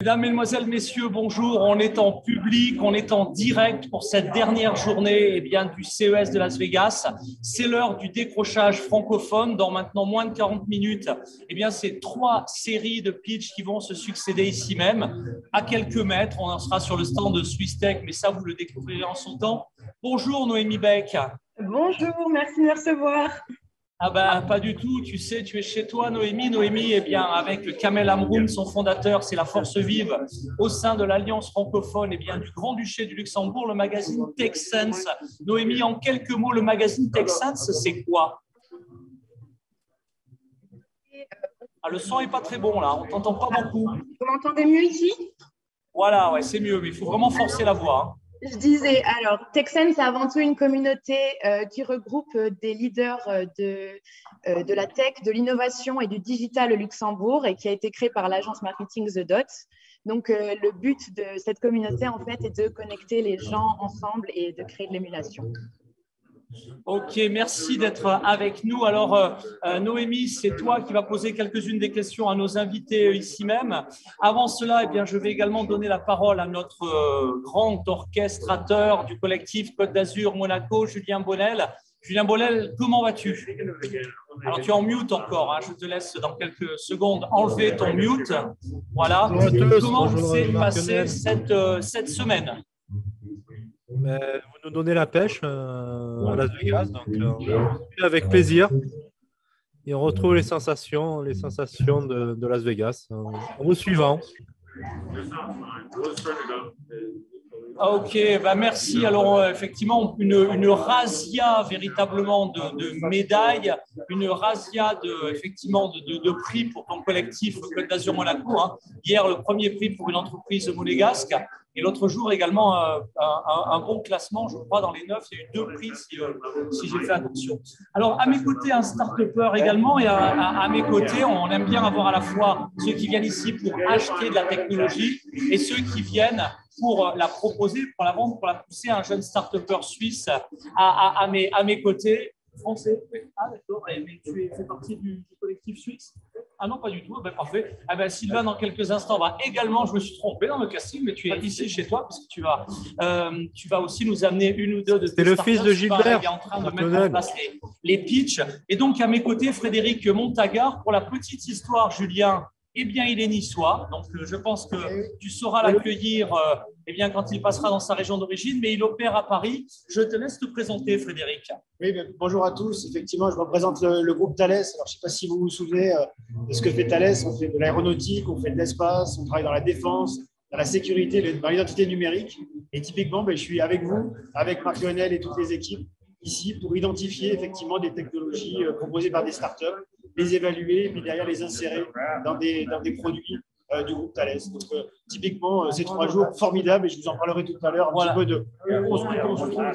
Mesdames, Mesdemoiselles, Messieurs, bonjour. On est en public, on est en direct pour cette dernière journée du CES de Las Vegas. C'est l'heure du décrochage francophone. Dans maintenant moins de 40 minutes, c'est 3 séries de pitch qui vont se succéder ici même. À quelques mètres, on en sera sur le stand de SwissTech, mais ça, vous le découvrirez en son temps. Bonjour Noémie Beck. Bonjour, merci de me recevoir. Pas du tout. Tu sais, tu es chez toi, Noémie. Noémie, avec Kamel Amroun, son fondateur, c'est la force vive au sein de l'Alliance francophone du Grand-Duché du Luxembourg, le magazine TechSense. Noémie, en quelques mots, le magazine TechSense, c'est quoi? Le son n'est pas très bon, là. On ne t'entend pas beaucoup. Vous m'entendez mieux ici? Voilà, ouais, c'est mieux, mais il faut vraiment forcer la voix. Je disais, alors, TechSense, c'est avant tout une communauté qui regroupe des leaders de la tech, de l'innovation et du digital au Luxembourg et qui a été créée par l'agence marketing The Dot. Donc, le but de cette communauté, en fait, est de connecter les gens ensemble et de créer de l'émulation. Ok, merci d'être avec nous. Alors, Noémie, c'est toi qui vas poser quelques-unes des questions à nos invités ici même. Avant cela, je vais également donner la parole à notre grand orchestrateur du collectif Côte d'Azur Monaco, Julien Bonnel. Julien Bonnel, comment vas-tu? Alors, tu es en mute encore. Je te laisse dans quelques secondes enlever ton mute. Voilà. Comment s'est passée cette semaine? Vous nous donnez la pêche à Las Vegas, donc avec plaisir. Et on retrouve les sensations de Las Vegas en vous suivant. Ok, merci. Alors, effectivement, une razzia véritablement de médailles, une razzia de prix pour ton collectif Côte d'Azur Monaco. Hier, le premier prix pour une entreprise monégasque. Et l'autre jour également, un bon classement, je crois, dans les 9. Il y a eu 2 prix si j'ai fait attention. Alors, à mes côtés, un start-upper également. Et à mes côtés, on aime bien avoir à la fois ceux qui viennent ici pour acheter de la technologie et ceux qui viennent pour la proposer, pour la vendre, pour la pousser. Un jeune start-upper suisse à mes côtés. Français. Ah, d'accord. Mais tu fais partie du collectif suisse? Ah non, pas du tout. Parfait. Sylvain, dans quelques instants, va également, je me suis trompé dans le casting, mais tu es ici chez toi parce que tu vas aussi nous amener une ou deux de tes C'est le fils de Gilbert. Il est en train de mettre en place les pitchs. Et donc, à mes côtés, Frédéric Montagard. Pour la petite histoire, Julien, il est niçois. Donc, je pense que tu sauras l'accueillir quand il passera dans sa région d'origine, mais il opère à Paris. Je te laisse te présenter, Frédéric. Oui, bonjour à tous. Effectivement, je représente le groupe Thales. Alors, je ne sais pas si vous vous souvenez de ce que fait Thales. On fait de l'aéronautique, on fait de l'espace, on travaille dans la défense, dans la sécurité, dans l'identité numérique. Et typiquement, je suis avec vous, avec Marc-Lionel et toutes les équipes ici pour identifier effectivement des technologies proposées par des startups, les évaluer et puis derrière les insérer dans des produits du groupe Thales. Donc, typiquement, ces 3 jours formidables et je vous en parlerai tout à l'heure un petit peu de où on se trouve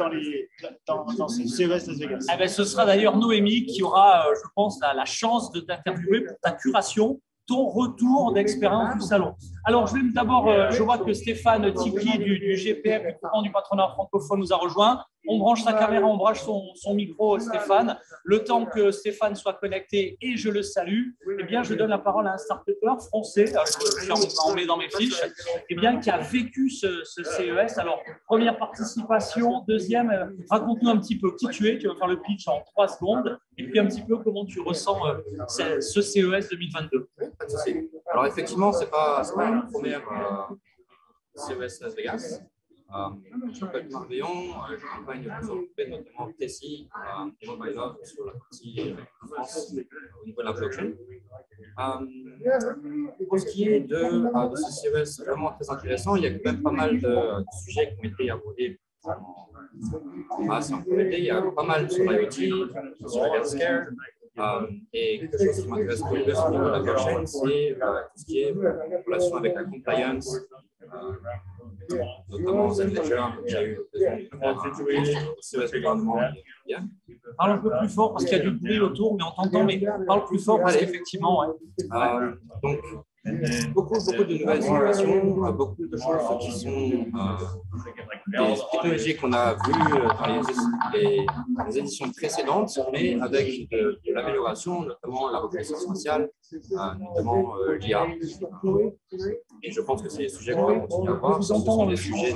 dans ces CES Las Vegas. Ce sera d'ailleurs Noémie qui aura, je pense, la chance de t'interviewer pour ta curation, ton retour d'expérience du salon. Alors, je vois que Stéphane Tipli du GPF, du courant du patronat francophone, nous a rejoint. On branche sa caméra, on branche son micro, Stéphane. Le temps que Stéphane soit connecté, et je le salue, je donne la parole à un start-upper français, je en mets dans mes fiches, qui a vécu ce CES. Alors, première participation, deuxième, raconte-nous un petit peu qui tu es, tu vas faire le pitch en 3 secondes, et puis un petit peu comment tu ressens ce CES 2022. Pas de souci. Alors, effectivement, c'est pas la première CES Las Vegas. Je m'appelle Marveillon, j'accompagne plusieurs entreprises, notamment Tessie et Mobilove sur la partie France au niveau de la blockchain. Pour ce qui est de ce CES vraiment très intéressant, il y a quand même pas mal de sujets qui ont été abordés il y a pas mal sur l'IoT, sur le healthcare. Et quelque chose qui m'intéresse beaucoup plus au niveau de la blockchain, c'est tout ce qui est relation avec la compliance, notamment Z-Ledger, qui a eu au CES gouvernement. Parle un peu plus fort parce qu'il y a du bruit autour, mais on t'entend, mais parle plus fort parce qu'effectivement. Donc, beaucoup de nouvelles innovations, beaucoup de choses qui sont des technologies qu'on a vues dans les éditions précédentes, mais avec de l'amélioration, notamment la reconnaissance faciale, notamment l'IA. Et je pense que c'est des sujets qu'on va continuer à voir. Ce sont des sujets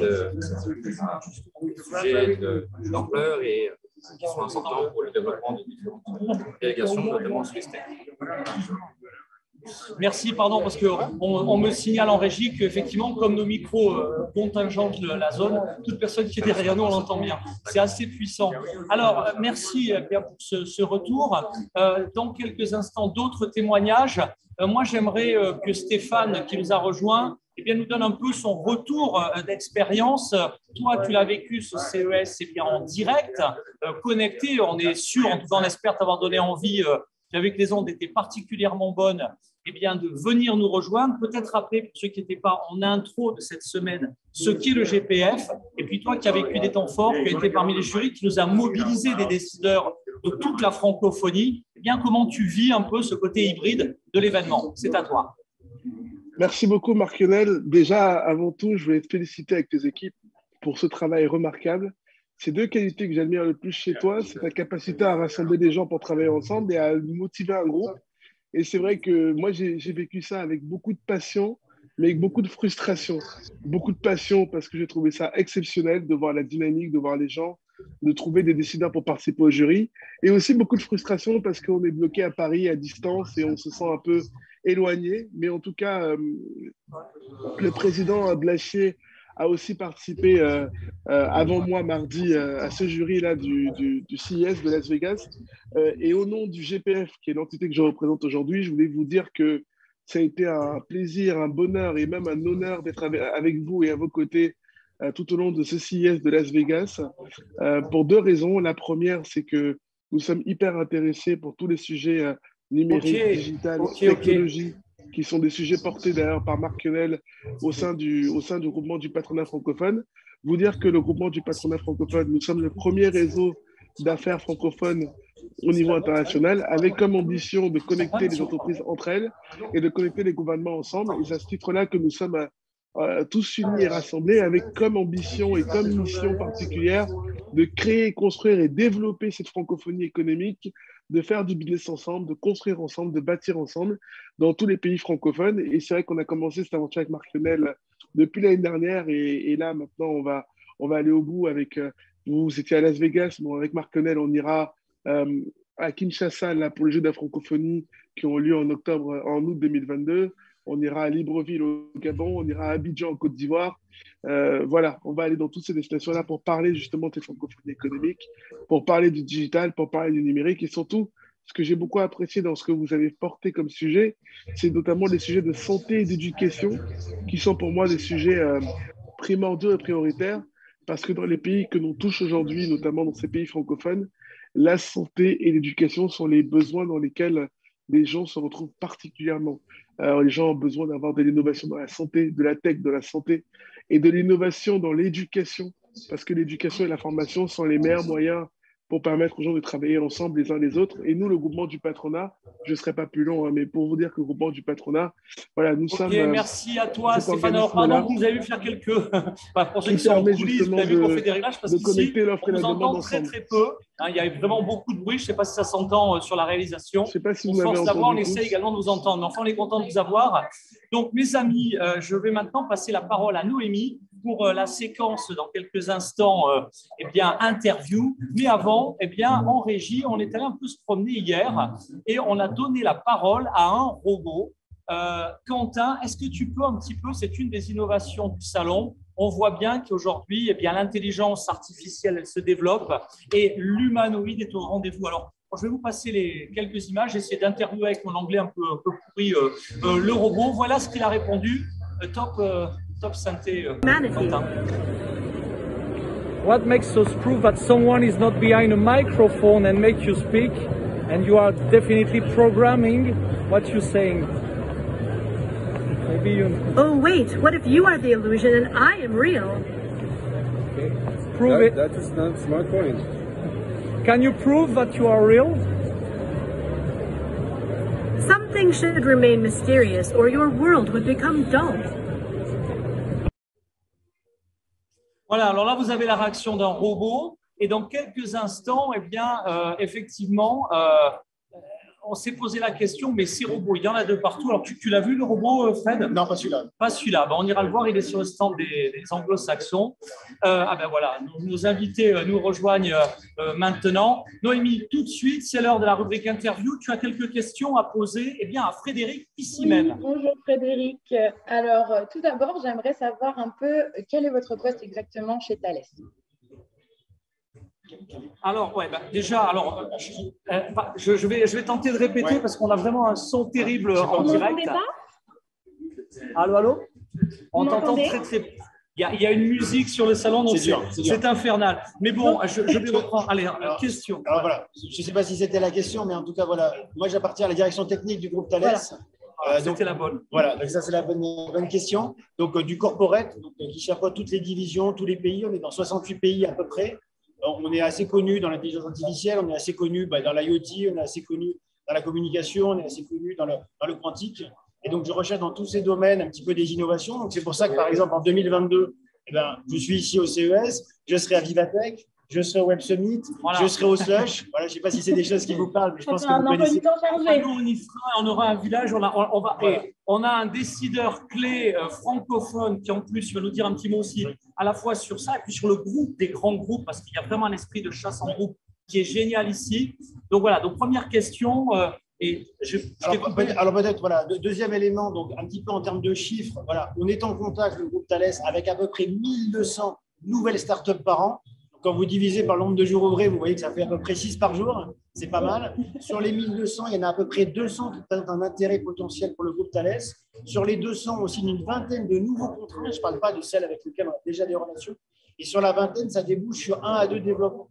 d'ampleur et qui sont importants pour le développement de différentes délégations, notamment sur les steaks. Merci, pardon, parce qu'on me signale en régie qu'effectivement, comme nos micros contingentent la zone, toute personne qui est derrière nous, on l'entend bien. C'est assez puissant. Alors, merci bien pour ce retour. Dans quelques instants, d'autres témoignages. Moi, j'aimerais que Stéphane, qui nous a rejoint, eh bien, nous donne un peu son retour d'expérience. Toi, tu l'as vécu, ce CES, eh bien, en direct, connecté. On est sûr, en tout cas, on espère t'avoir donné envie, vu que les ondes étaient particulièrement bonnes, eh bien, de venir nous rejoindre. Peut-être rappeler, pour ceux qui n'étaient pas en intro de cette semaine, ce qu'est le GPF. Et puis toi, qui as vécu des temps forts, qui as été parmi les jurys, qui nous a mobilisé des décideurs de toute la francophonie, eh bien, comment tu vis un peu ce côté hybride de l'événement? C'est à toi. Merci beaucoup, Marc-Lionel. Déjà, avant tout, je voulais te féliciter avec tes équipes pour ce travail remarquable. C'est deux qualités que j'admire le plus chez toi, c'est ta capacité à rassembler des gens pour travailler ensemble et à motiver un groupe. Et c'est vrai que moi, j'ai vécu ça avec beaucoup de passion, mais avec beaucoup de frustration. Beaucoup de passion parce que j'ai trouvé ça exceptionnel de voir la dynamique, de voir les gens, de trouver des décideurs pour participer au jury. Et aussi beaucoup de frustration parce qu'on est bloqué à Paris à distance et on se sent un peu éloigné. Mais en tout cas, le président Blachier a aussi participé avant moi mardi à ce jury-là du CES de Las Vegas. Et au nom du GPF, qui est l'entité que je représente aujourd'hui, je voulais vous dire que ça a été un plaisir, un bonheur et même un honneur d'être avec vous et à vos côtés tout au long de ce CES de Las Vegas, pour deux raisons. La première, c'est que nous sommes hyper intéressés pour tous les sujets numériques, digital, technologie, qui sont des sujets portés d'ailleurs par Marc-Lionel au sein du groupement du patronat francophone. Vous dire que le groupement du patronat francophone, nous sommes le premier réseau d'affaires francophones au niveau international, avec comme ambition de connecter les entreprises entre elles et de connecter les gouvernements ensemble. Et c'est à ce titre-là que nous sommes tous unis et rassemblés, avec comme ambition et comme mission particulière de créer, construire et développer cette francophonie économique, de faire du business ensemble, de construire ensemble, de bâtir ensemble dans tous les pays francophones. Et c'est vrai qu'on a commencé cette aventure avec Marc-Lionel depuis l'année dernière et là maintenant on va aller au bout avec, vous étiez à Las Vegas, bon, avec Marc-Lionel on ira à Kinshasa là, pour les Jeux de la francophonie qui ont lieu en août 2022. On ira à Libreville au Gabon, on ira à Abidjan en Côte d'Ivoire. Voilà, on va aller dans toutes ces destinations-là pour parler justement de cette francophonie économique, pour parler du digital, pour parler du numérique. Et surtout, ce que j'ai beaucoup apprécié dans ce que vous avez porté comme sujet, c'est notamment les sujets de santé et d'éducation, qui sont pour moi des sujets primordiaux et prioritaires, parce que dans les pays que l'on touche aujourd'hui, notamment dans ces pays francophones, la santé et l'éducation sont les besoins dans lesquels les gens se retrouvent particulièrement. Alors, les gens ont besoin d'avoir de l'innovation dans la santé, de la tech dans la santé et de l'innovation dans l'éducation, parce que l'éducation et la formation sont les meilleurs moyens pour permettre aux gens de travailler ensemble les uns les autres. Et nous, le groupement du patronat, je ne serai pas plus long, hein, mais pour vous dire que le groupement du patronat, voilà, nous sommes... Merci à toi, Stéphane. Alors, pardon, vous avez vu faire quelques... pour ceux qui sont en coulisses, vous avez vu qu'on fait des réglages, parce qu'ici, on nous entend très très peu. Hein, il y a vraiment beaucoup de bruit. Je ne sais pas si ça s'entend sur la réalisation. Je ne sais pas si vous m'avez entendu. On essaie également de vous entendre. Mais enfin, on est content de vous avoir. Donc, mes amis, je vais maintenant passer la parole à Noémie pour la séquence dans quelques instants, eh bien, interview. Mais avant, eh bien, en régie, on est allé un peu se promener hier et on a donné la parole à un robot. Quentin, est-ce que tu peux un petit peu, c'est une des innovations du salon, on voit bien qu'aujourd'hui, eh bien, l'intelligence artificielle, elle se développe et l'humanoïde est au rendez-vous. Alors, je vais vous passer quelques images, essayer d'interviewer avec mon anglais un peu pourri le robot. Voilà ce qu'il a répondu. Top santé, Quentin. What makes us prove that someone is not behind a microphone and make you speak, and you are definitely programming what you're saying? Maybe you... Oh wait, what if you are the illusion and I am real? Okay. Prove it. That is not smart point. Can you prove that you are real? Something Nothing should remain mysterious or your world would become dull. Voilà, alors là, vous avez la réaction d'un robot. Et dans quelques instants, eh bien, effectivement, on s'est posé la question, mais ces robots, il y en a de partout. Alors, tu l'as vu, le robot, Fred? Non, pas celui-là. Pas celui-là. Ben, on ira le voir, il est sur le stand des anglo-saxons. Ah ben voilà, nos invités nous rejoignent maintenant. Noémie, tout de suite, c'est l'heure de la rubrique interview. Tu as quelques questions à poser eh bien, à Frédéric, ici même. Bonjour Frédéric. Alors, tout d'abord, j'aimerais savoir un peu quel est votre poste exactement chez Thales. Alors, ouais, bah, déjà, alors, je vais tenter de répéter parce qu'on a vraiment un son terrible en direct. Allô, allô? On t'entend très, très. Il y a une musique sur le salon, donc c'est infernal. Mais bon, je vais reprendre. Allez, question. Alors voilà, je ne sais pas si c'était la question, mais en tout cas, voilà. Moi, j'appartiens à la direction technique du groupe Thales. Voilà. C'était la bonne. Voilà, donc ça, c'est la bonne question. Donc, du corporate, donc, qui chapeaute toutes les divisions, tous les pays. On est dans 68 pays à peu près. On est assez connu dans l'intelligence artificielle, on est assez connu dans l'IoT, on est assez connu dans la communication, on est assez connu dans le quantique. Et donc, je recherche dans tous ces domaines un petit peu des innovations. Donc, c'est pour ça que, par exemple, en 2022, eh ben, je suis ici au CES, je serai à Vivatech, je serai au Web Summit, je serai au Slush. Voilà, je ne sais pas si c'est des choses qui vous parlent, mais je pense que vous connaissez. Nous, on y sera, on aura un village, on a un décideur clé francophone qui, en plus, va nous dire un petit mot aussi, à la fois sur ça et puis sur le groupe, des grands groupes, parce qu'il y a vraiment un esprit de chasse en groupe qui est génial ici. Donc voilà, donc première question. Alors peut-être, voilà, deuxième élément, donc un petit peu en termes de chiffres, voilà, on est en contact, le groupe Thales, avec à peu près 1200 nouvelles startups par an. Quand vous divisez par le nombre de jours ouvrés, vous voyez que ça fait à peu près 6 par jour. C'est pas mal. Sur les 1200, il y en a à peu près 200 qui présentent un intérêt potentiel pour le groupe Thales. Sur les 200, on signe une vingtaine de nouveaux contrats. Je ne parle pas de celles avec lesquelles on a déjà des relations. Et sur la vingtaine, ça débouche sur 1 à 2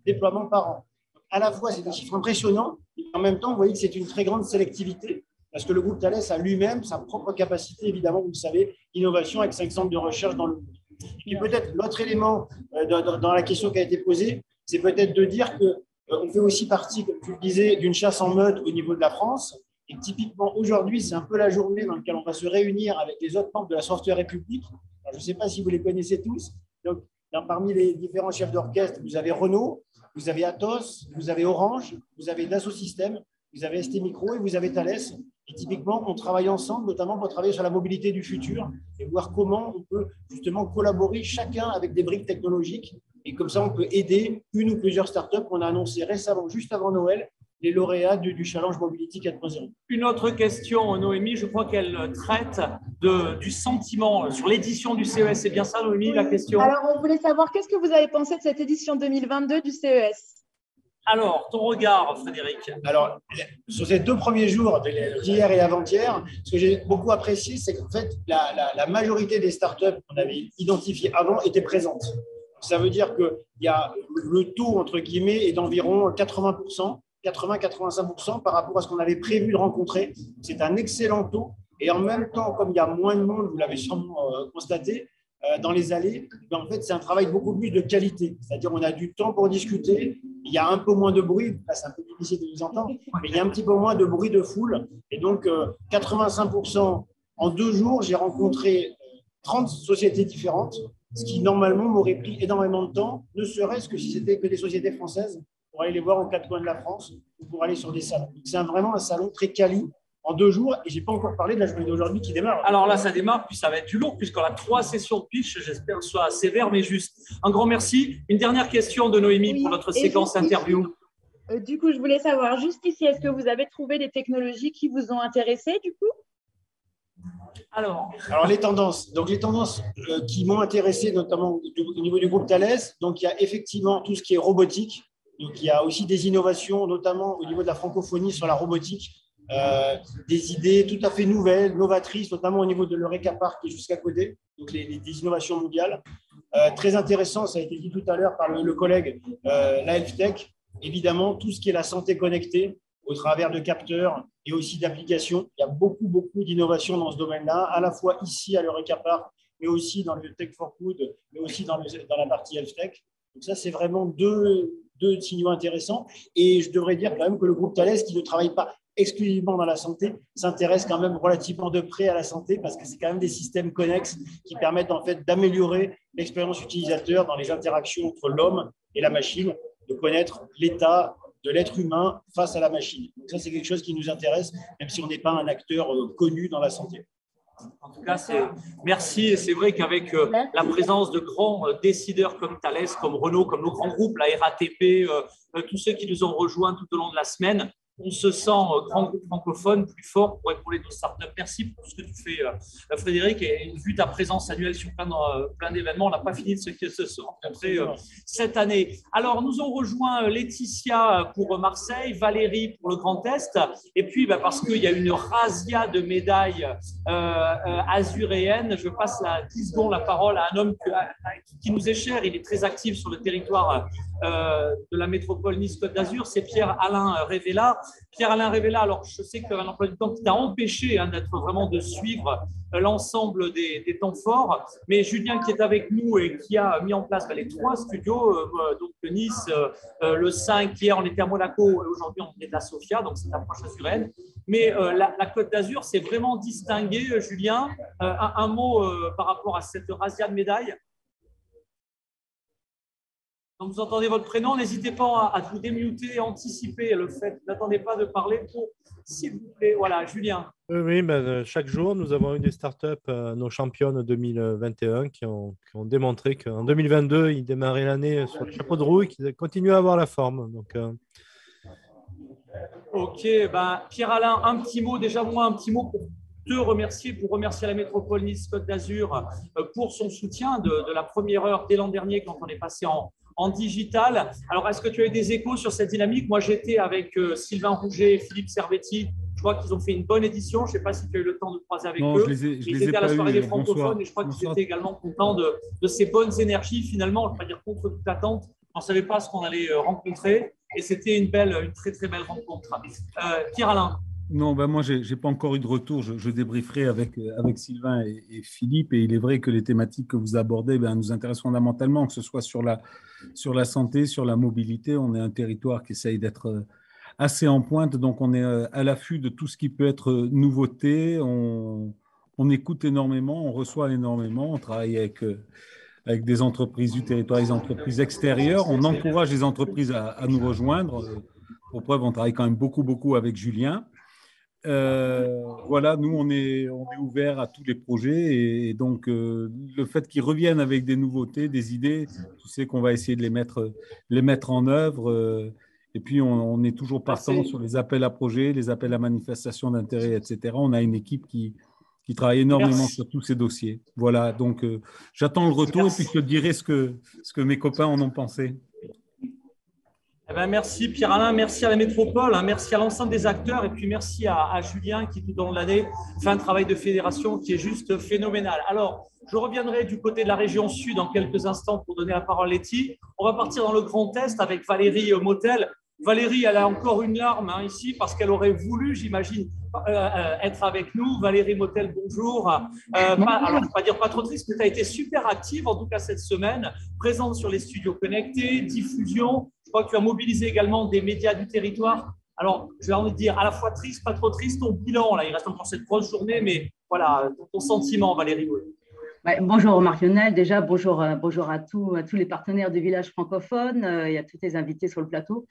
déploiements par an. À la fois, c'est des chiffres impressionnants. Et en même temps, vous voyez que c'est une très grande sélectivité. Parce que le groupe Thales a lui-même sa propre capacité, évidemment, vous le savez, innovation avec 5 centres de recherche dans le monde. Et puis peut-être l'autre élément dans la question qui a été posée, c'est peut-être de dire qu'on fait aussi partie, comme tu le disais, d'une chasse en meute au niveau de la France. Et typiquement, aujourd'hui, c'est un peu la journée dans laquelle on va se réunir avec les autres membres de la Software République. Alors, je ne sais pas si vous les connaissez tous. Donc, parmi les différents chefs d'orchestre, vous avez Renault, vous avez Atos, vous avez Orange, vous avez Dassault Systèmes, vous avez ST Micro et vous avez Thales. Et typiquement, on travaille ensemble, notamment pour travailler sur la mobilité du futur et voir comment on peut justement collaborer chacun avec des briques technologiques. Et comme ça, on peut aider une ou plusieurs startups. On a annoncé récemment, juste avant Noël, les lauréats du Challenge Mobility 4.0. Une autre question, Noémie, je crois qu'elle traite du sentiment sur l'édition du CES. C'est bien ça, Noémie, la question? Alors, on voulait savoir, qu'est-ce que vous avez pensé de cette édition 2022 du CES? Alors, ton regard, Frédéric? Alors, sur ces 2 premiers jours, d'hier et avant-hier, ce que j'ai beaucoup apprécié, c'est qu'en fait, la majorité des startups qu'on avait identifiées avant étaient présentes. Ça veut dire que le taux, entre guillemets, est d'environ 80%, 80-85% par rapport à ce qu'on avait prévu de rencontrer. C'est un excellent taux. Et en même temps, comme il y a moins de monde, vous l'avez sûrement constaté, dans les allées, en fait, c'est un travail beaucoup plus de qualité. C'est-à-dire on a du temps pour discuter, il y a un peu moins de bruit, là c'est un peu difficile de vous entendre, mais il y a un petit peu moins de bruit de foule. Et donc, 85%, en 2 jours, j'ai rencontré 30 sociétés différentes, ce qui normalement m'aurait pris énormément de temps, ne serait-ce que si c'était que des sociétés françaises, pour aller les voir aux 4 coins de la France ou pour aller sur des salons. C'est vraiment un salon très quali en 2 jours, et je n'ai pas encore parlé de la journée d'aujourd'hui qui démarre. Alors là, ça démarre, puis ça va être du lourd, puisqu'on a 3 sessions de pitch, j'espère que ce soit sévère, mais juste. Un grand merci. Une dernière question de Noémie pour notre séquence interview. Du coup, je voulais savoir, juste ici, est-ce que vous avez trouvé des technologies qui vous ont intéressé, du coup? Alors les tendances. Donc, les tendances qui m'ont intéressé, notamment au niveau du groupe Thales, donc il y a effectivement tout ce qui est robotique. Donc, il y a aussi des innovations, notamment au niveau de la francophonie sur la robotique. Des idées tout à fait nouvelles, novatrices, notamment au niveau de l'Eureka Park qui est jusqu'à côté, donc des innovations mondiales. Très intéressant, ça a été dit tout à l'heure par le collègue, la Health Tech, évidemment, tout ce qui est la santé connectée au travers de capteurs et aussi d'applications. Il y a beaucoup d'innovations dans ce domaine-là, à la fois ici à l'Eureka Park, mais aussi dans le Tech for Good, mais aussi dans la partie Health Tech. Donc ça, c'est vraiment deux deux signaux intéressants. Et je devrais dire quand même que le groupe Thales, qui ne travaille pas exclusivement dans la santé, s'intéresse quand même relativement de près à la santé parce que c'est quand même des systèmes connexes qui permettent en fait d'améliorer l'expérience utilisateur dans les interactions entre l'homme et la machine, de connaître l'état de l'être humain face à la machine. Donc ça, c'est quelque chose qui nous intéresse, même si on n'est pas un acteur connu dans la santé. En tout cas, merci. Et c'est vrai qu'avec la présence de grands décideurs comme Thales, comme Renault, comme nos grands groupes, la RATP, tous ceux qui nous ont rejoints tout au long de la semaine, on se sent grand groupe francophone plus fort pour épauler nos startups. Merci pour tout ce que tu fais, Frédéric. Et vu ta présence annuelle sur plein d'événements, on n'a pas fini de se rencontrer cette année. Alors, nous ont rejoint Laetitia pour Marseille, Valérie pour le Grand Est. Et puis, parce qu'il y a une razzia de médailles azuréennes, je passe 10 secondes la parole à un homme qui nous est cher. Il est très actif sur le territoire de la métropole Nice-Côte d'Azur. C'est Pierre-Alain Révéla. Pierre-Alain Révéla, alors je sais qu'un emploi du temps qui t'a empêché d'être vraiment de suivre l'ensemble des temps forts, mais Julien qui est avec nous et qui a mis en place les 3 studios, donc Nice, le 5, hier on était à Monaco, aujourd'hui on est à Sofia, donc c'est l'approche azuréenne. Mais la Côte d'Azur s'est vraiment distinguée, Julien. Un mot par rapport à cette razzia de médailles. Donc, vous entendez votre prénom, n'hésitez pas à vous démuter et anticiper le fait. N'attendez pas de parler pour, s'il vous plaît. Voilà, Julien. Oui, chaque jour, nous avons eu des startups, nos championnes 2021, qui ont démontré qu'en 2022, ils démarraient l'année sur le chapeau de roue et qu'ils continuent à avoir la forme. Donc, Ok, Pierre-Alain, un petit mot, déjà moi, un petit mot pour te remercier, pour remercier la métropole Nice-Côte d'Azur pour son soutien de la première heure dès l'an dernier quand on est passé en digital. Alors, est-ce que tu as eu des échos sur cette dynamique? Moi, j'étais avec Sylvain Rouget et Philippe Servetti. Je crois qu'ils ont fait une bonne édition. Je ne sais pas si tu as eu le temps de croiser avec eux. Ils étaient à la soirée des francophones et je crois qu'ils étaient également contents de ces bonnes énergies. Finalement, on ne va pas dire contre toute attente. On ne savait pas ce qu'on allait rencontrer et c'était une très, très belle rencontre. Pierre-Alain. Non, moi, je n'ai pas encore eu de retour. Je débrieferai avec Sylvain et Philippe. Et il est vrai que les thématiques que vous abordez nous intéressent fondamentalement, que ce soit sur la santé, sur la mobilité. On est un territoire qui essaye d'être assez en pointe. Donc, on est à l'affût de tout ce qui peut être nouveauté. On écoute énormément, on reçoit énormément. On travaille avec des entreprises du territoire, des entreprises extérieures. On encourage les entreprises à nous rejoindre. Pour preuve, on travaille quand même beaucoup avec Julien. Voilà, nous, on est ouvert à tous les projets et donc le fait qu'ils reviennent avec des nouveautés, des idées, tu sais qu'on va essayer de les mettre en œuvre et puis on est toujours partant sur les appels à projets, les appels à manifestation d'intérêt, etc. On a une équipe qui travaille énormément sur tous ces dossiers. Voilà, donc j'attends le retour et puis je te dirai ce que mes copains en ont pensé. Merci Pierre-Alain, merci à la métropole, merci à l'ensemble des acteurs et puis merci à Julien qui tout au long de l'année fait un travail de fédération qui est juste phénoménal. Alors, je reviendrai du côté de la région sud en quelques instants pour donner la parole à Letty. On va partir dans le Grand Est avec Valérie Motel. Valérie, elle a encore une larme ici parce qu'elle aurait voulu, j'imagine, être avec nous. Valérie Motel, bonjour. Alors, je ne vais pas dire pas trop triste, mais tu as été super active, en tout cas cette semaine, présente sur les studios connectés, diffusion. Je crois que tu as mobilisé également des médias du territoire. Alors, je vais envie de dire à la fois triste, pas trop triste, ton bilan, là, il reste encore cette grosse journée, mais voilà, ton sentiment, Valérie. Ouais, bonjour Marc-Lionel, déjà bonjour à tous les partenaires du village francophone et à tous les invités sur le plateau.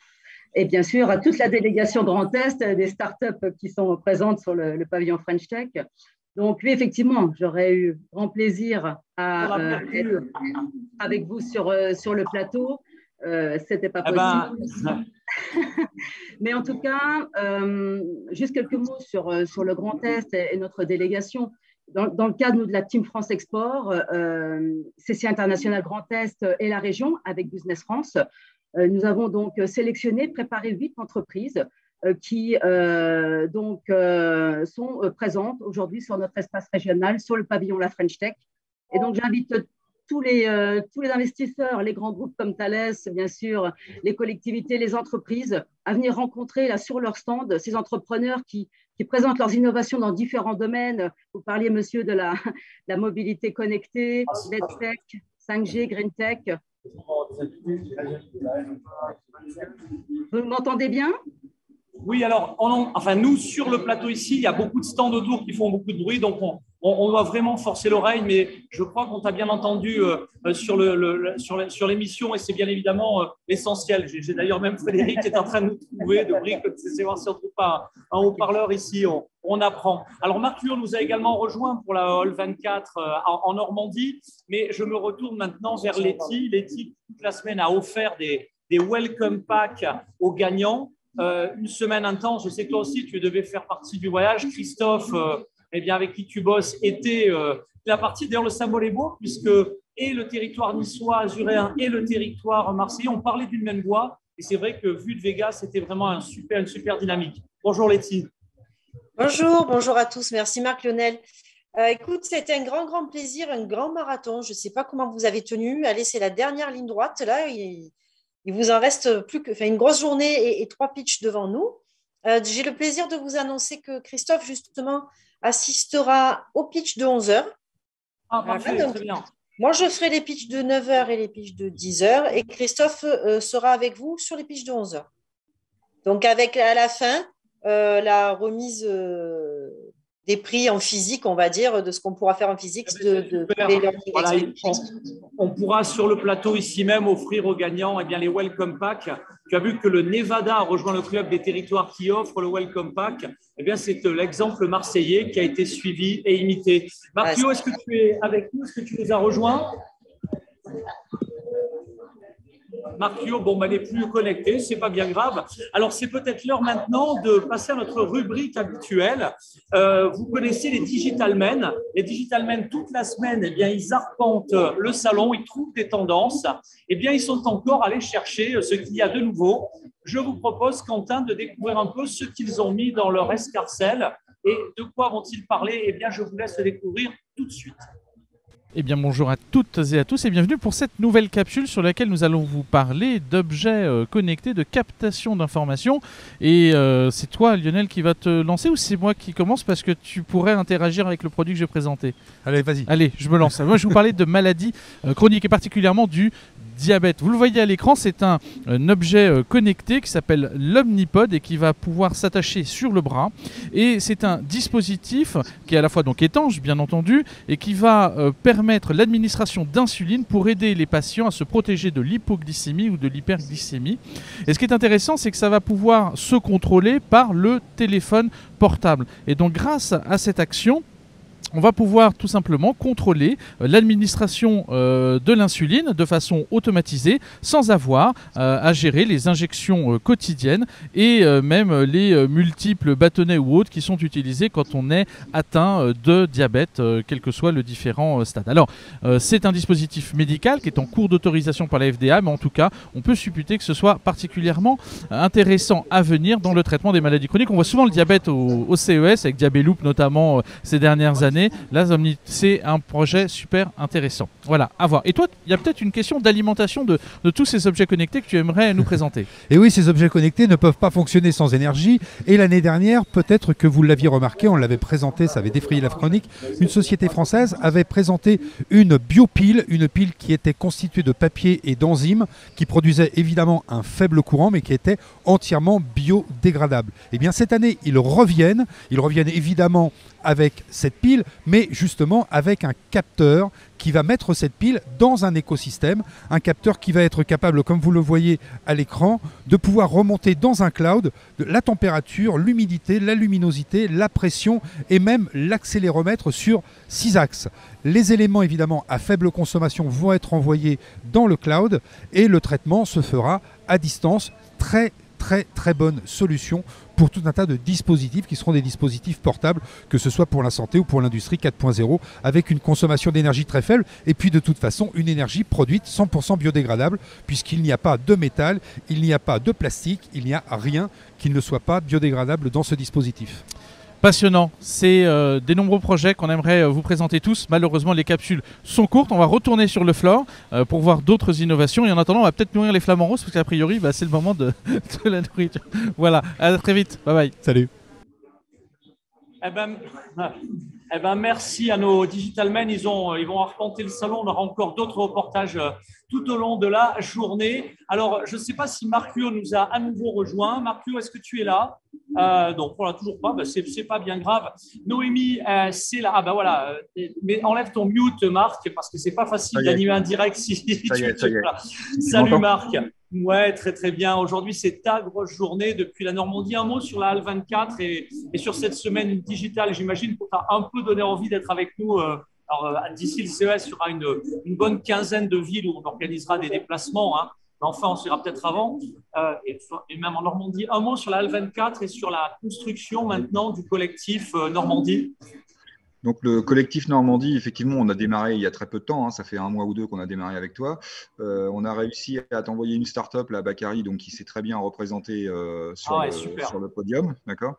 Et bien sûr, à toute la délégation Grand Est, des startups qui sont présentes sur le pavillon French Tech. Donc, oui, effectivement, j'aurais eu grand plaisir à être avec vous sur le plateau. C'était pas possible. Mais en tout cas, juste quelques mots sur le Grand Est et notre délégation. Dans le cadre de la Team France Export, CCI International Grand Est et la région avec Business France, nous avons donc sélectionné, préparé 8 entreprises qui sont présentes aujourd'hui sur notre espace régional, sur le pavillon La French Tech. Et donc, j'invite tous les investisseurs, les grands groupes comme Thales, bien sûr, les collectivités, les entreprises, à venir rencontrer là, sur leur stand ces entrepreneurs qui présentent leurs innovations dans différents domaines. Vous parliez, monsieur, de la mobilité connectée, LedTech, 5G, Green Tech. Vous m'entendez bien? Oui, alors, enfin, nous, sur le plateau ici, il y a beaucoup de stands autour qui font beaucoup de bruit, donc on doit vraiment forcer l'oreille, mais je crois qu'on t'a bien entendu sur l'émission, et c'est bien évidemment l'essentiel. J'ai d'ailleurs même Frédéric qui est en train de nous trouver, de briques, c'est voir si on ne trouve pas un haut-parleur ici, on apprend. Alors, Marc Luhr nous a également rejoint pour la Hall 24 en Normandie, mais je me retourne maintenant vers Letty. Letty, toute la semaine, a offert des welcome packs aux gagnants. Une semaine intense, je sais que toi aussi tu devais faire partie du voyage. Christophe, avec qui tu bosses, était la partie. D'ailleurs, le symbole est beau puisque et le territoire niçois, azuréen et le territoire marseillais ont parlé d'une même voix. Et c'est vrai que vu de Vegas, c'était vraiment une super dynamique. Bonjour Letty. Bonjour à tous. Merci Marc-Lionel. Écoute, c'était un grand plaisir, un grand marathon. Je ne sais pas comment vous avez tenu. Allez, c'est la dernière ligne droite. Là, il vous en reste plus que une grosse journée et 3 pitchs devant nous. J'ai le plaisir de vous annoncer que Christophe, justement, assistera au pitch de 11h. Ah, parfait, très bien. Moi, je ferai les pitchs de 9h et les pitchs de 10h. Et Christophe sera avec vous sur les pitchs de 11h. Donc, avec à la fin, la remise des prix en physique, on va dire, de ce qu'on pourra faire en physique. Voilà, on pourra sur le plateau ici même offrir aux gagnants les welcome packs. Tu as vu que le Nevada a rejoint le club des territoires qui offre le welcome pack. C'est l'exemple marseillais qui a été suivi et imité. Marc-Luhr, est-ce que tu es avec nous? Est-ce que tu nous as rejoints? Marc Luhr, elle n'est plus connectée, c'est pas bien grave. Alors, c'est peut-être l'heure maintenant de passer à notre rubrique habituelle. Vous connaissez les Digital Men. Les Digital Men, toute la semaine, ils arpentent le salon, ils trouvent des tendances. Ils sont encore allés chercher ce qu'il y a de nouveau. Je vous propose, Quentin, de découvrir un peu ce qu'ils ont mis dans leur escarcelle. Et de quoi vont-ils parler? Je vous laisse le découvrir tout de suite. Bonjour à toutes et à tous et bienvenue pour cette nouvelle capsule sur laquelle nous allons vous parler d'objets connectés, de captation d'informations. Et c'est toi, Lionel, qui va te lancer ou c'est moi qui commence parce que tu pourrais interagir avec le produit que je vais présenter? Allez, vas-y. Allez, je me lance. Moi, je vais vous parler de maladies chroniques et particulièrement du diabète. Vous le voyez à l'écran, c'est un objet connecté qui s'appelle l'Omnipod et qui va pouvoir s'attacher sur le bras. Et c'est un dispositif qui est à la fois donc étanche, bien entendu, et qui va permettre l'administration d'insuline pour aider les patients à se protéger de l'hypoglycémie ou de l'hyperglycémie. Et ce qui est intéressant, c'est que ça va pouvoir se contrôler par le téléphone portable. Et donc grâce à cette action, on va pouvoir tout simplement contrôler l'administration de l'insuline de façon automatisée sans avoir à gérer les injections quotidiennes et même les multiples bâtonnets ou autres qui sont utilisés quand on est atteint de diabète, quel que soit le différent stade. Alors, c'est un dispositif médical qui est en cours d'autorisation par la FDA, mais en tout cas, on peut supputer que ce soit particulièrement intéressant à venir dans le traitement des maladies chroniques. On voit souvent le diabète au CES, avec Diabeloop notamment ces dernières années. Là, c'est un projet super intéressant. Voilà, à voir. Et toi, il y a peut-être une question d'alimentation de tous ces objets connectés que tu aimerais nous présenter. Et oui, ces objets connectés ne peuvent pas fonctionner sans énergie. Et l'année dernière, peut-être que vous l'aviez remarqué, on l'avait présenté, ça avait défrayé la chronique, une société française avait présenté une biopile, une pile qui était constituée de papier et d'enzymes, qui produisait évidemment un faible courant, mais qui était entièrement biodégradable. Et bien cette année, ils reviennent évidemment avec cette pile, mais justement avec un capteur qui va mettre cette pile dans un écosystème, un capteur qui va être capable, comme vous le voyez à l'écran, de pouvoir remonter dans un cloud la température, l'humidité, la luminosité, la pression et même l'accéléromètre sur 6 axes. Les éléments évidemment à faible consommation vont être envoyés dans le cloud et le traitement se fera à distance. Très bonne solution pour tout un tas de dispositifs qui seront des dispositifs portables, que ce soit pour la santé ou pour l'industrie 4.0, avec une consommation d'énergie très faible et puis de toute façon une énergie produite 100% biodégradable, puisqu'il n'y a pas de métal, il n'y a pas de plastique, il n'y a rien qui ne soit pas biodégradable dans ce dispositif. Passionnant, c'est des nombreux projets qu'on aimerait vous présenter tous. Malheureusement, les capsules sont courtes. On va retourner sur le floor pour voir d'autres innovations. Et en attendant, on va peut-être nourrir les flamants roses parce qu'a priori, c'est le moment de la nourriture. Voilà, à très vite. Bye bye. Salut. Eh ben, merci à nos digitalmen. Ils vont arpenter le salon. On aura encore d'autres reportages tout au long de la journée. Alors, je ne sais pas si Marcuo nous a à nouveau rejoint. Marcuo, est-ce que tu es là? Donc, voilà, toujours pas. Ben, c'est pas bien grave. Noémie, c'est là. Ah ben voilà. Mais enlève ton mute, Marc, parce que c'est pas facile d'animer un direct si tu es là. Salut, Marc. Ouais, très très bien. Aujourd'hui, c'est ta grosse journée depuis la Normandie. Un mot sur la Halle 24 et sur cette semaine digitale. J'imagine qu'on t'a un peu donné envie d'être avec nous. Alors, d'ici le CES, il y aura une bonne quinzaine de villes où on organisera des déplacements. Hein. Mais enfin, on sera peut-être avant. Et même en Normandie. Un mot sur la Halle 24 et sur la construction maintenant du collectif Normandie. Donc, le collectif Normandie, effectivement, on a démarré il y a très peu de temps. Hein, ça fait 1 mois ou 2 qu'on a démarré avec toi. On a réussi à t'envoyer une start-up, la Bakary, donc qui s'est très bien représentée sur le podium. D'accord.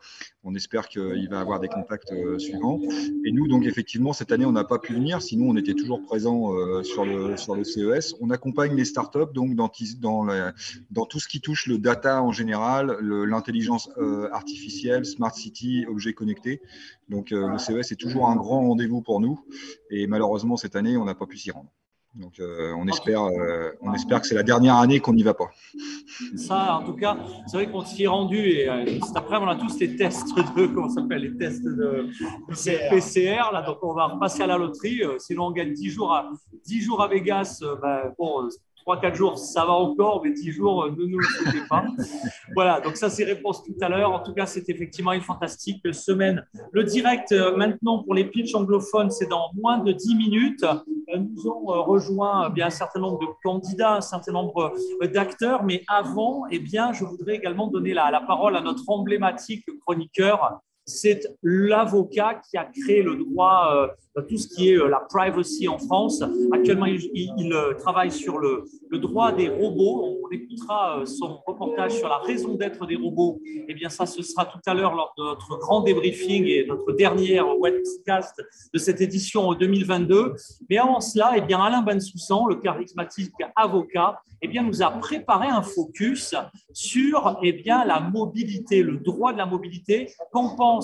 On espère qu'il va avoir des contacts suivants. Et nous, donc, effectivement, cette année, on n'a pas pu venir. Sinon, on était toujours présents sur le CES. On accompagne les startups donc, dans tout ce qui touche le data en général, l'intelligence artificielle, smart city, objets connectés. Donc, le CES est toujours un grand rendez-vous pour nous. Et malheureusement, cette année, on n'a pas pu s'y rendre. Donc, on espère que c'est la dernière année qu'on n'y va pas. Ça, en tout cas, c'est vrai qu'on s'y est rendu. Et cet après, on a tous les tests les tests de PCR. Là, donc, on va repasser à la loterie. Sinon, on gagne 10 jours à Vegas. Bon, 3-4 jours, ça va encore, mais 10 jours, ne nous le souhaitez pas. Voilà, donc ça, c'est réponse tout à l'heure. En tout cas, c'est effectivement une fantastique semaine. Le direct, maintenant, pour les pitchs anglophones, c'est dans moins de 10 minutes. Nous ont rejoint bien un certain nombre de candidats, un certain nombre d'acteurs. Mais avant, eh bien, je voudrais également donner la parole à notre emblématique chroniqueur. C'est l'avocat qui a créé le droit, tout ce qui est la privacy en France. Actuellement, il travaille sur le droit des robots. On écoutera son reportage sur la raison d'être des robots. Eh bien, ça, ce sera tout à l'heure lors de notre grand débriefing et notre dernière webcast de cette édition 2022. Mais avant cela, eh bien, Alain Bensoussan, le charismatique avocat, eh bien, nous a préparé un focus sur la mobilité, le droit de la mobilité. Qu'en pense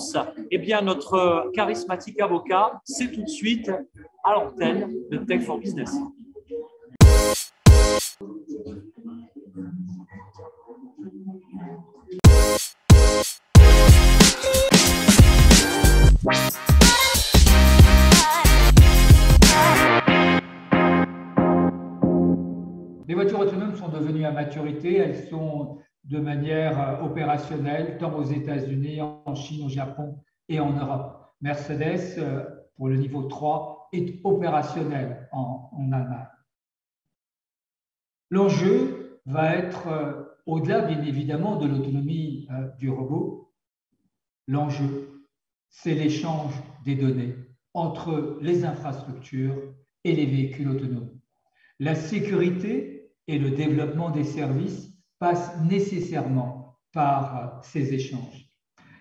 notre charismatique avocat? C'est tout de suite à l'antenne de Tech for Business. Les voitures autonomes sont devenues à maturité, elles sont de manière opérationnelle, tant aux États-Unis, en Chine, au Japon et en Europe. Mercedes, pour le niveau 3, est opérationnel en Allemagne. L'enjeu va être, au-delà bien évidemment de l'autonomie du robot, l'enjeu, c'est l'échange des données entre les infrastructures et les véhicules autonomes. La sécurité et le développement des services passent nécessairement par ces échanges.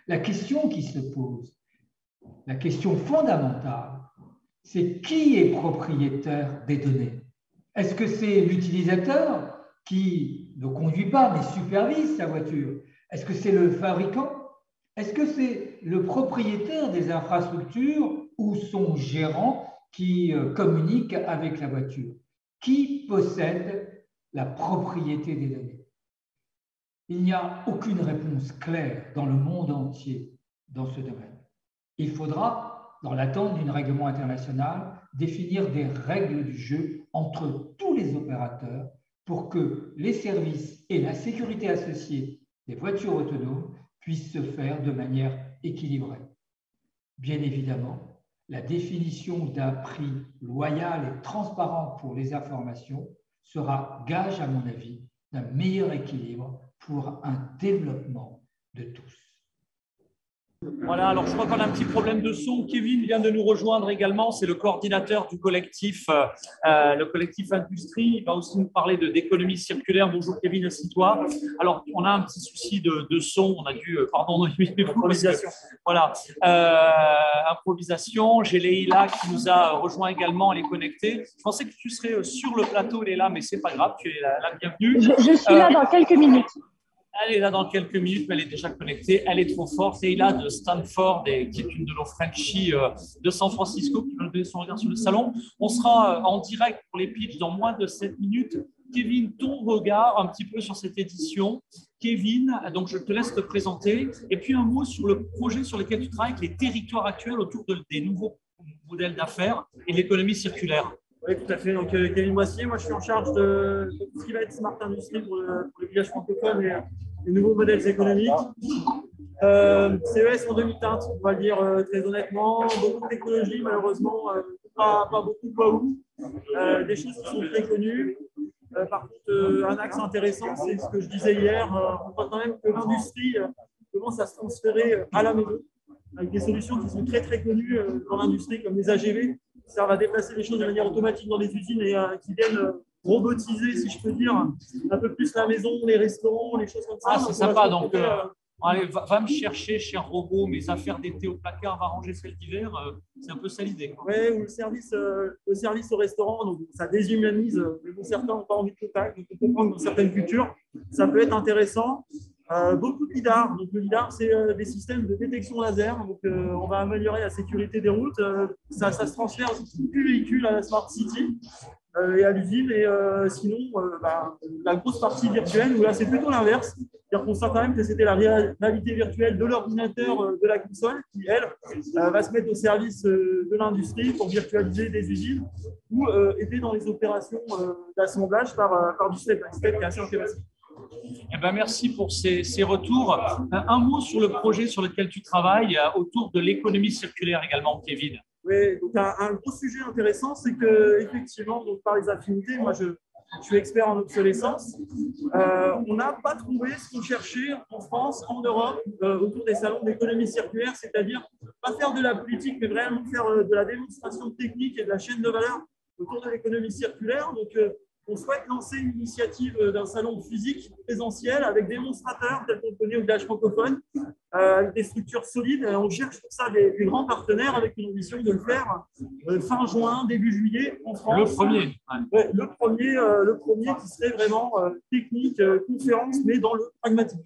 La question qui se pose, la question fondamentale, c'est qui est propriétaire des données? Est-ce que c'est l'utilisateur qui ne conduit pas mais supervise sa voiture? Est-ce que c'est le fabricant? Est-ce que c'est le propriétaire des infrastructures ou son gérant qui communique avec la voiture? Qui possède la propriété des données? Il n'y a aucune réponse claire dans le monde entier dans ce domaine. Il faudra, dans l'attente d'un règlement international, définir des règles du jeu entre tous les opérateurs pour que les services et la sécurité associée des voitures autonomes puissent se faire de manière équilibrée. Bien évidemment, la définition d'un prix loyal et transparent pour les informations sera gage, à mon avis, d'un meilleur équilibre pour un développement de tous. Voilà, alors je crois qu'on a un petit problème de son. Kevin vient de nous rejoindre également, c'est le coordinateur du collectif, Industrie. Il va aussi nous parler d'économie circulaire. Bonjour Kevin, assieds-toi. Alors, on a un petit souci de son, on a dû, improvisation. Voilà, improvisation. J'ai Leïla qui nous a rejoint également, elle est connectée. Je pensais que tu serais sur le plateau, Leïla, mais c'est pas grave, tu es la bienvenue. Je suis là dans quelques minutes. Elle est là dans quelques minutes, mais elle est déjà connectée. Elle est trop forte. Et il a de Stanford, qui est une de nos Frenchies de San Francisco, qui va nous donner son regard sur le salon. On sera en direct pour les pitchs dans moins de 7 minutes. Kevin, ton regard un petit peu sur cette édition. Kevin, donc je te laisse te présenter. Et puis un mot sur le projet sur lequel tu travailles, avec les territoires actuels autour des nouveaux modèles d'affaires et de l'économie circulaire. Oui, tout à fait. Donc, Kevin Boissier, moi, je suis en charge de tout ce qui va être Smart Industry pour les villages francophones et les nouveaux modèles économiques. CES en demi-teinte, on va le dire très honnêtement. Beaucoup de technologies, malheureusement, pas beaucoup de quoi où. Des choses qui sont très connues. Par contre, un axe intéressant, c'est ce que je disais hier. On voit quand même que l'industrie commence à se transférer à la maison avec des solutions qui sont très, très connues dans l'industrie, comme les AGV. Ça va déplacer les choses de manière automatique dans les usines et qui viennent robotiser, si je peux dire, un peu plus la maison, les restaurants, les choses comme ça. Ah, c'est sympa. Donc, allez, va me chercher chez un robot mes affaires d'été au placard, va ranger celles d'hiver. C'est un peu ça l'idée. Oui, ou le service au restaurant, donc ça déshumanise. Mais bon, certains n'ont pas envie de contact. Donc, on comprend que dans certaines cultures, ça peut être intéressant. Beaucoup de lidar. Donc, le lidar, c'est des systèmes de détection laser. Donc, on va améliorer la sécurité des routes. Ça se transfère du véhicule à la Smart City et à l'usine. Et sinon, la grosse partie virtuelle, où là, c'est plutôt l'inverse. C'est-à-dire qu'on sent quand même que c'était la réalité virtuelle de l'ordinateur, de la console, qui, elle, va se mettre au service de l'industrie pour virtualiser des usines ou aider dans les opérations d'assemblage par du step-by-step qui est assez intéressant. Eh ben, merci pour ces retours. Un mot sur le projet sur lequel tu travailles autour de l'économie circulaire également, Kevin. Oui, donc un gros sujet intéressant, c'est qu'effectivement, par les affinités, moi je suis expert en obsolescence, on n'a pas trouvé ce qu'on cherchait en France, en Europe, autour des salons d'économie circulaire, c'est-à-dire pas faire de la politique, mais vraiment faire de la démonstration technique et de la chaîne de valeur autour de l'économie circulaire. Donc, on souhaite lancer une initiative d'un salon physique présentiel avec des démonstrateurs tels qu'on connaît au village francophone, avec des structures solides. On cherche pour ça des grands partenaires avec une ambition de le faire fin juin, début juillet en France. Le premier. Ouais, le premier qui serait vraiment technique, conférence, mais dans le pragmatique.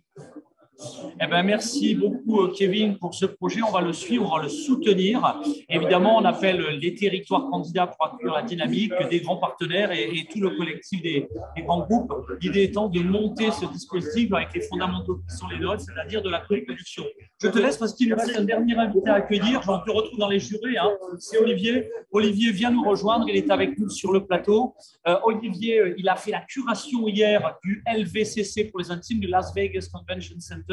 Eh ben, merci beaucoup, Kevin, pour ce projet. On va le suivre, on va le soutenir. Évidemment, on appelle les territoires candidats pour accueillir la dynamique, des grands partenaires et tout le collectif des grands groupes. L'idée étant de monter ce dispositif avec les fondamentaux qui sont les nôtres, c'est-à-dire de la co-production. Je te laisse parce qu'il nous reste un dernier invité à accueillir. On te retrouve dans les jurés. Hein. C'est Olivier. Olivier vient nous rejoindre. Il est avec nous sur le plateau. Olivier, il a fait la curation hier du LVCC pour les intimes du Las Vegas Convention Center.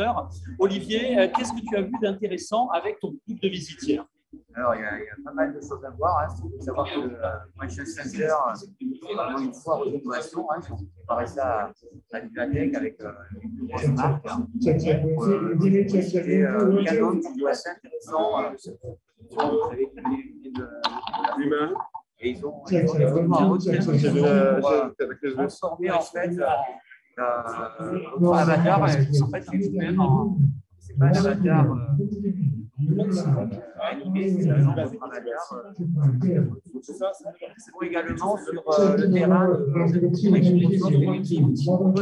Olivier, qu'est-ce que tu as vu d'intéressant avec ton groupe de visite hier? Alors, il y a pas mal de choses à voir. Il faut savoir que le Convention Center, c'est vraiment une foire aux innovations. Ils ont préparé ça à l'Ulatech avec une grosse marque. Canon qui doit être intéressant. Avec l'humain. Et ils ont développé un autre pour transformer en fait notre avatar, qui en fait c'est même c'est pas un avatar animé, c'est vraiment notre avatar. C'est pour également sur le terrain une solution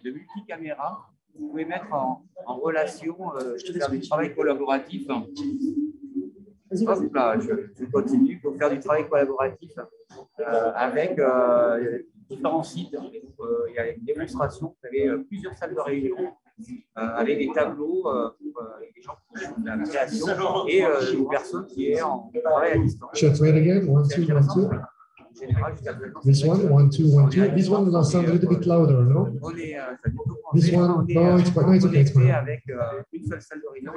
de multicaméra. Vous pouvez mettre en relation, faire du travail collaboratif. Hop là, je continue pour faire du travail collaboratif avec différents sites. Il y a une démonstration, vous avez plusieurs salles de réunion avec des tableaux pour les gens qui font de la création et une personne qui est en travail à distance. Should I try it again? 1, 2, 1, 2. This one, 1, 2, 1, 2. This one will sound a little bit louder, no? This one, no, it's okay. It's fine. Avec une seule salle de réunion.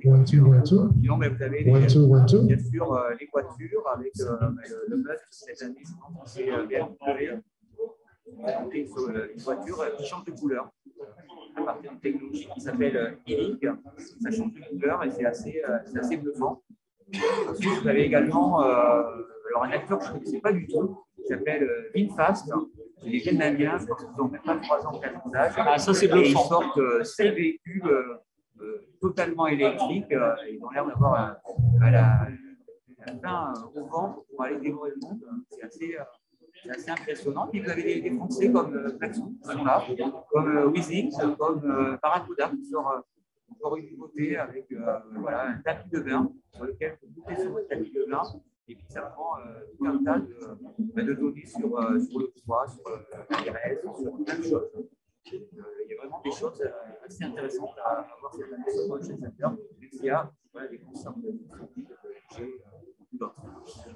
1, 2, 1, 2. Sinon, vous avez 1, 2, 1, 2. Bien sûr les voitures avec le bus cette année, c'est BMW. Une voiture qui change de couleur à partir d'une technologie qui s'appelle e-link. Ça change de couleur et c'est assez bluffant. Ensuite, vous avez également alors un acteur que je ne connaissais pas du tout, qui s'appelle VinFast. C'est des Vietnamiens, je pense qu'ils n'ont même pas 3 ans, 4 ans d'âge. Ah, ça, c'est bluffant. Et ils sortent 7 véhicules totalement électriques. Ils ont l'air d'avoir la main au ventre pour aller dévorer le monde. C'est assez C'est assez impressionnant. Puis vous avez des Français comme Plaxou qui sont là, comme Wizix, comme Barracuda qui sort encore une nouveauté avec voilà, un tapis de vin sur lequel vous goûtez sur votre tapis de vin. Et puis ça prend tout un tas de données sur le poids, sur la graisse, sur plein de choses. Il y a vraiment des choses assez intéressantes à voir cette année sur le chez même s'il y a des concerts de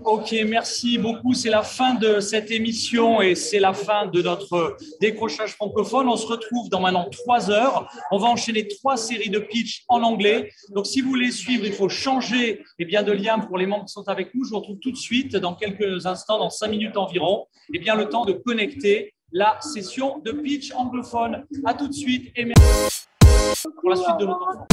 Ok, merci beaucoup. C'est la fin de cette émission et c'est la fin de notre décrochage francophone. On se retrouve dans maintenant 3 heures. On va enchaîner 3 séries de pitch en anglais. Donc, si vous voulez suivre, il faut changer de lien pour les membres qui sont avec nous. Je vous retrouve tout de suite dans quelques instants, dans 5 minutes environ. Le temps de connecter la session de pitch anglophone. À tout de suite et merci pour la suite de notre